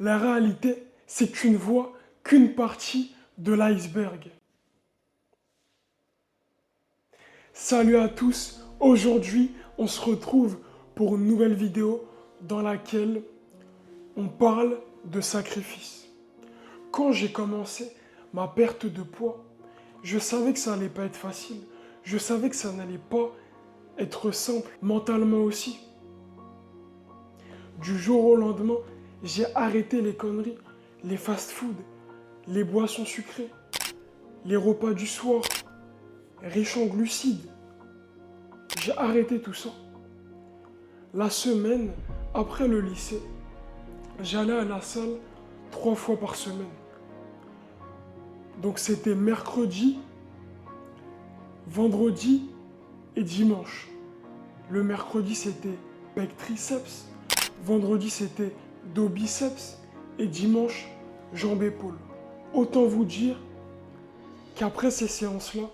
La réalité, c'est que tu ne vois qu'une partie de l'iceberg. Salut à tous, aujourd'hui on se retrouve pour une nouvelle vidéo dans laquelle on parle de sacrifice. Quand j'ai commencé ma perte de poids, je savais que ça n'allait pas être facile, je savais que ça n'allait pas être simple mentalement aussi. Du jour au lendemain, j'ai arrêté les conneries, les fast-food, les boissons sucrées, les repas du soir, riches en glucides. J'ai arrêté tout ça. La semaine, après le lycée, j'allais à la salle 3 fois par semaine. Donc c'était mercredi, vendredi et dimanche. Le mercredi c'était pec triceps, vendredi c'était dos biceps et dimanche jambes épaules. Autant vous dire qu'après ces séances-là,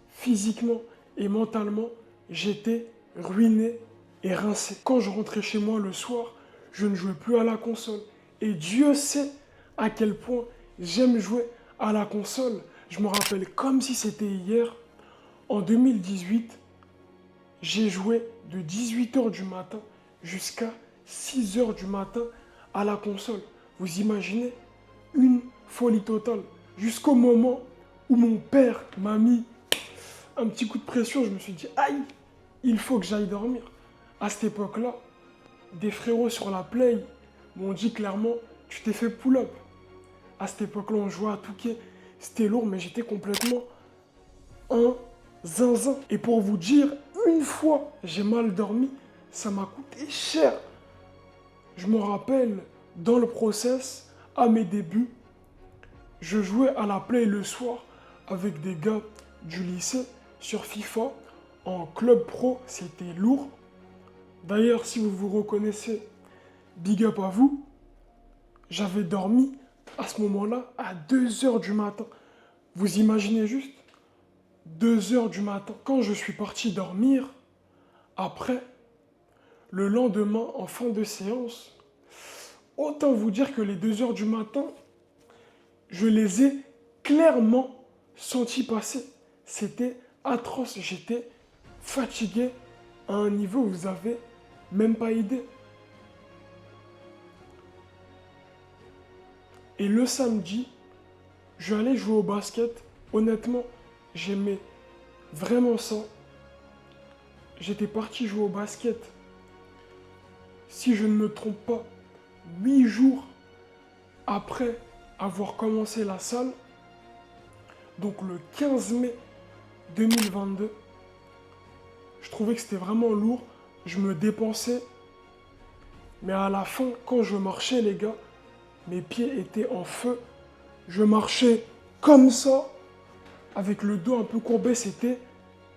physiquement et mentalement, j'étais ruiné et rincé. Quand je rentrais chez moi le soir, je ne jouais plus à la console. Et Dieu sait à quel point j'aime jouer à la console. Je me rappelle comme si c'était hier. En 2018, j'ai joué de 18h du matin jusqu'à 6h du matin à la console. Vous imaginez? Une folie totale. Jusqu'au moment où mon père m'a mis un petit coup de pression, je me suis dit, aïe, il faut que j'aille dormir. À cette époque-là, des frérots sur la play m'ont dit clairement, tu t'es fait pull-up. À cette époque-là, on jouait à Touquet. C'était lourd, mais j'étais complètement un zinzin. Et pour vous dire, une fois, j'ai mal dormi, ça m'a coûté cher. Je me rappelle, dans le process, à mes débuts, je jouais à la play le soir avec des gars du lycée sur FIFA. En club pro, c'était lourd. D'ailleurs, si vous vous reconnaissez, big up à vous. J'avais dormi à ce moment-là à 2h du matin. Vous imaginez juste 2h du matin. Quand je suis parti dormir, après, le lendemain, en fin de séance, autant vous dire que les 2h du matin, je les ai clairement sentis passer. C'était atroce. J'étais fatigué à un niveau où vous n'avez même pas idée. Et le samedi, je allais jouer au basket. Honnêtement, j'aimais vraiment ça. J'étais parti jouer au basket, si je ne me trompe pas, 8 jours après avoir commencé la salle. Donc le 15 mai 2022. Je trouvais que c'était vraiment lourd. Je me dépensais. Mais à la fin, quand je marchais, les gars, mes pieds étaient en feu. Je marchais comme ça, avec le dos un peu courbé. C'était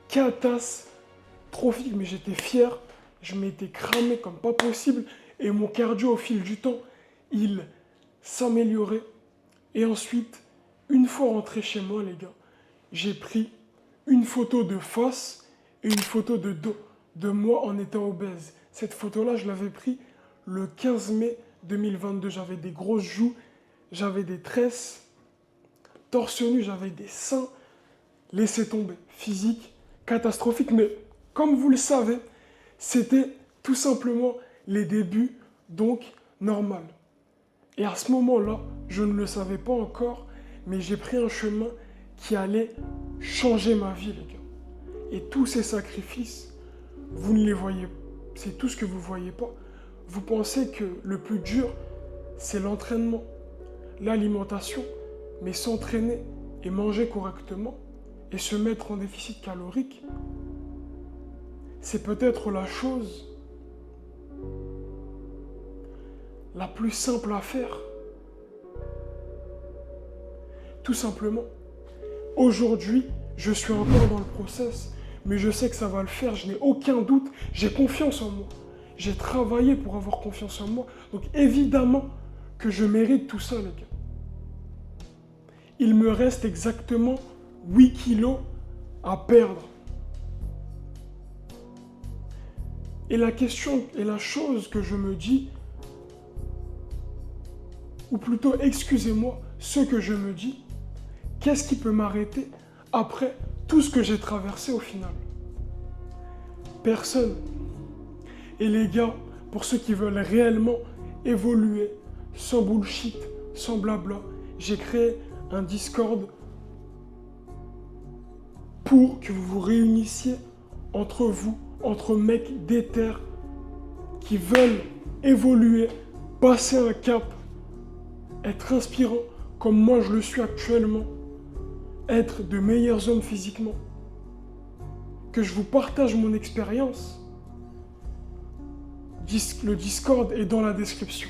catastrophique, mais j'étais fier. Je m'étais cramé comme pas possible. Et mon cardio, au fil du temps, il s'améliorait. Et ensuite, une fois rentré chez moi, les gars, j'ai pris une photo de face et une photo de dos de moi en étant obèse. Cette photo-là, je l'avais prise le 15 mai 2022. J'avais des grosses joues, j'avais des tresses, torse nu, j'avais des seins. Laissez tomber. Physique, catastrophique. Mais comme vous le savez, c'était tout simplement les débuts, donc normal. Et à ce moment-là, je ne le savais pas encore, mais j'ai pris un chemin qui allait changer ma vie, les gars. Et tous ces sacrifices, vous ne les voyez pas. C'est tout ce que vous ne voyez pas. Vous pensez que le plus dur, c'est l'entraînement, l'alimentation, mais s'entraîner et manger correctement et se mettre en déficit calorique, c'est peut-être la chose la plus simple à faire. Tout simplement. Aujourd'hui, je suis encore dans le process, mais je sais que ça va le faire, je n'ai aucun doute, j'ai confiance en moi. J'ai travaillé pour avoir confiance en moi, donc évidemment que je mérite tout ça, les gars. Il me reste exactement 8 kilos à perdre. Et la question et la chose que je me dis, ou plutôt excusez-moi, ce que je me dis, qu'est-ce qui peut m'arrêter après tout ce que j'ai traversé au final? Personne. Et les gars, pour ceux qui veulent réellement évoluer, sans bullshit, sans blabla, j'ai créé un Discord pour que vous vous réunissiez entre vous, entre mecs déter qui veulent évoluer, passer un cap, être inspirant comme moi je le suis actuellement, être de meilleurs hommes physiquement, que je vous partage mon expérience. Le Discord est dans la description.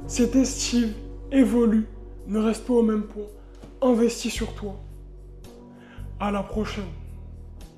C'était Steve, évolue, ne reste pas au même point, investis sur toi. À la prochaine.